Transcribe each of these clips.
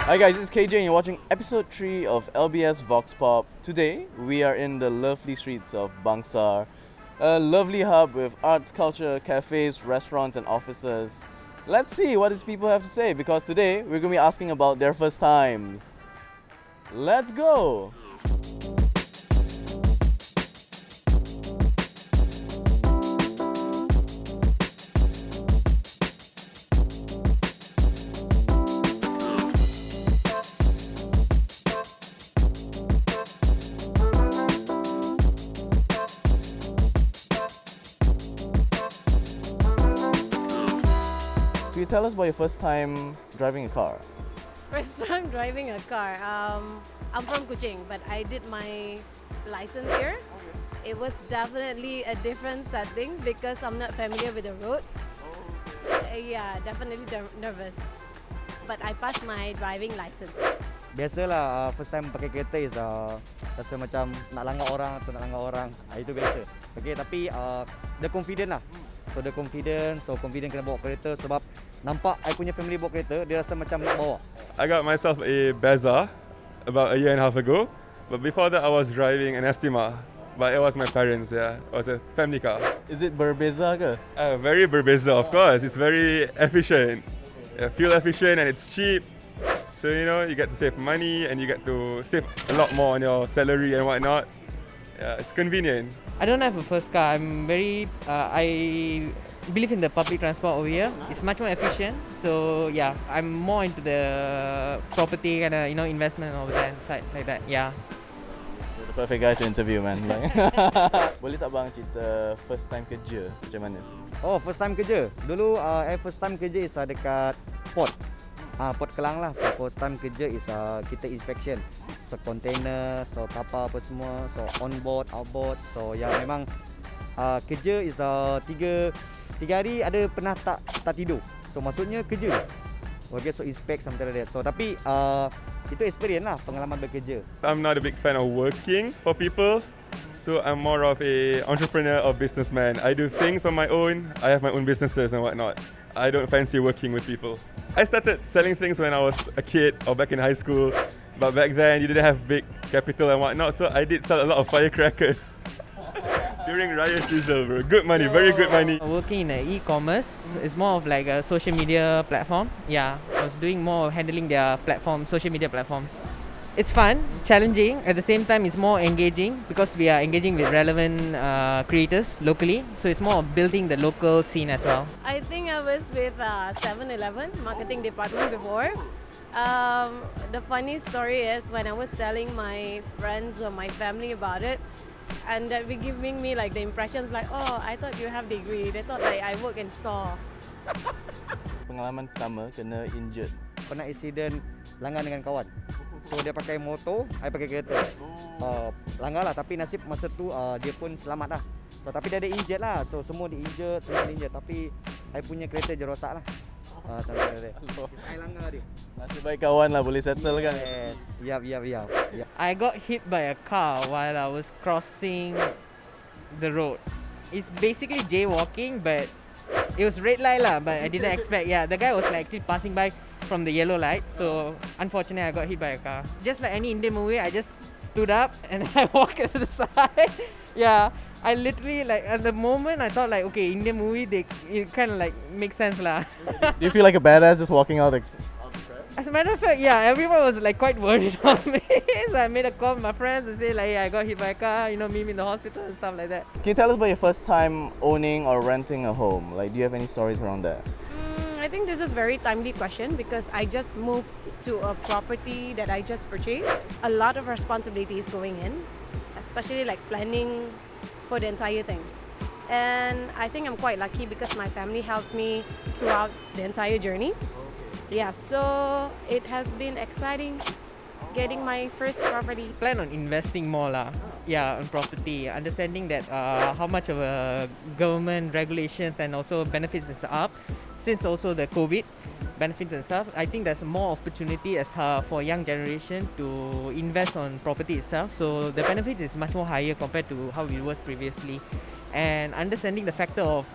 Hi guys, this is KJ and you're watching episode 3 of LBS Vox Pop. Today, we are in the lovely streets of Bangsar, a lovely hub with arts, culture, cafes, restaurants and offices. Let's see what these people have to say because today we're going to be asking about their first times. Let's go! Can you tell us about your first time driving a car? First time driving a car. I'm from Kuching, but I did my license here. It was definitely a different setting because I'm not familiar with the roads. Yeah, definitely nervous. But I passed my driving license. Biasalah, first time pakai kereta is rasa macam nak langgar orang atau nak langgar orang. Itu biasa. Okay, tapi the confident lah. So the confident kena bawa kereta sebab nampak I punya family bawa kereta, dia rasa macam nak bawa. I got myself a Beza about a year and a half ago. But before that I was driving an Estima. But it was my parents, yeah. It was a family car. Is it berbeza ke? Very berbeza, of course. It's very efficient. Fuel efficient and it's cheap. So, you know, you get to save money and you get to save a lot more on your salary and whatnot. Yeah, it's convenient. I don't have a first car. I believe in the public transport over here. It's much more efficient. So yeah, I'm more into the property kind of investment over there side like that. Yeah. You're the perfect guy to interview, man. Boleh tak bang cerita first time kerja macam mana? Oh, first time kerja. Dulu first time kerja is dekat port. Port Kelang lah. So first time kerja is kita inspection. So container, so kapal apa semua, so on board, outboard. So ya memang kerja is 3 hari ada pernah tak tidur. So maksudnya kerja. Okay, so inspect something like that. So tapi itu experience lah, pengalaman bekerja. I'm not a big fan of working for people. So I'm more of a entrepreneur or businessman. I do things on my own. I have my own businesses and whatnot. I don't fancy working with people. I started selling things when I was a kid or back in high school. But back then you didn't have big capital and whatnot. So I did sell a lot of firecrackers during Raya season, bro. Good money, very good money. Working in e-commerce is more of like a social media platform. Yeah, I was doing more of handling their platform, social media platforms. It's fun, challenging. At the same time, it's more engaging because we are engaging with relevant creators locally. So it's more of building the local scene as well. I think I was with 7-Eleven marketing department before. The funny story is when I was telling my friends or my family about it, and that were giving me like the impressions like, oh, I thought you have degree. They thought like I work in store. Pengalaman pertama kena injured. Pernah accident langgar dengan kawan. So dia pakai motor, I pakai kereta. Langgar lah, tapi nasib masa tu dia pun selamat lah. So tapi dia ada injured lah. So semua di injured, tapi I punya kereta je rosak lah. Sampai dia. I langgar dia. Nasib baik kawan lah, boleh settle kan? Yes. Yap. I got hit by a car while I was crossing the road. It's basically jaywalking, but it was red light lah, but I didn't expect. Yeah, the guy was like actually passing by from the yellow light. So unfortunately, I got hit by a car. Just like any Indian movie, I just stood up and I walked to the side. Yeah, I literally like at the moment I thought like, okay, Indian movie, it kind of like makes sense lah. Do you feel like a badass just walking out? As a matter of fact, yeah, everyone was like quite worried on me. So I made a call with my friends and say like, yeah, I got hit by a car, meet me in the hospital and stuff like that. Can you tell us about your first time owning or renting a home? Like, do you have any stories around that? I think this is a very timely question because I just moved to a property that I just purchased. A lot of responsibilities going in, especially like planning for the entire thing. And I think I'm quite lucky because my family helped me throughout the entire journey. Yeah, so it has been exciting getting my first property. Plan on investing more lah. Yeah, on property. Understanding that how much of a government regulations and also benefits is up. Since also the COVID benefits and stuff, I think there's more opportunity as for young generation to invest on property itself. So the benefit is much more higher compared to how it was previously. And understanding the factor of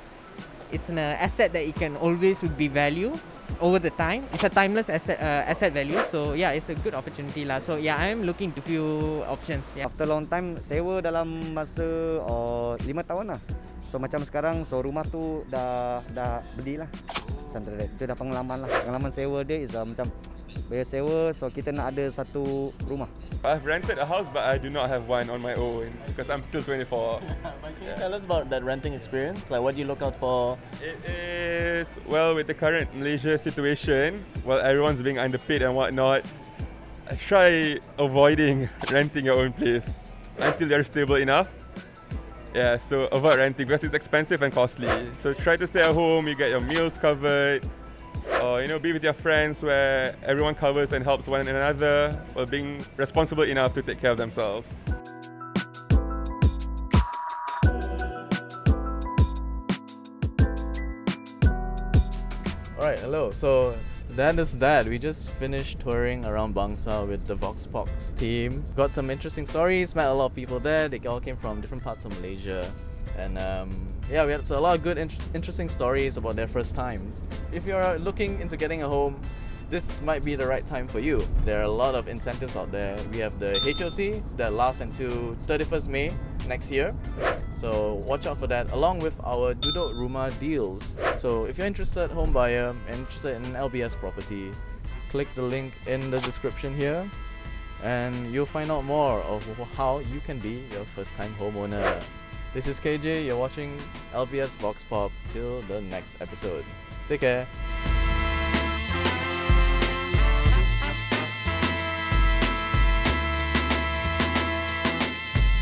it's an asset that it can always would be value. over the time. It's a timeless asset value. So yeah, it's a good opportunity lah. So yeah, I'm looking to few options. Yeah. After long time, sewa dalam masa 5 tahun lah. So macam sekarang, so rumah tu dah beli lah. Something like that. Itu dah pengalaman lah. Pengalaman sewa dia is macam bayar sewa, so kita nak ada satu rumah. I've rented a house, but I do not have one on my own because I'm still 24. But can you tell us about that renting experience? Like what do you look out for? It is, well, with the current Malaysia situation, while everyone's being underpaid and whatnot, I try avoiding renting your own place until you're stable enough. Yeah, so avoid renting because it's expensive and costly. So try to stay at home, you get your meals covered, or be with your friends where everyone covers and helps one another while being responsible enough to take care of themselves. Alright, hello. So that is that. We just finished touring around Bangsa with the Vox Pop team. Got some interesting stories, met a lot of people there. They all came from different parts of Malaysia. And yeah, we had a lot of good, interesting stories about their first time. If you're looking into getting a home, this might be the right time for you. There are a lot of incentives out there. We have the HOC that lasts until 31st May next year. So watch out for that, along with our Duduk Rumah deals. So if you're interested, home buyer, and interested in an LBS property, click the link in the description here and you'll find out more of how you can be your first time homeowner. This is KJ, you're watching LBS Vox Pop. Till the next episode. Take care.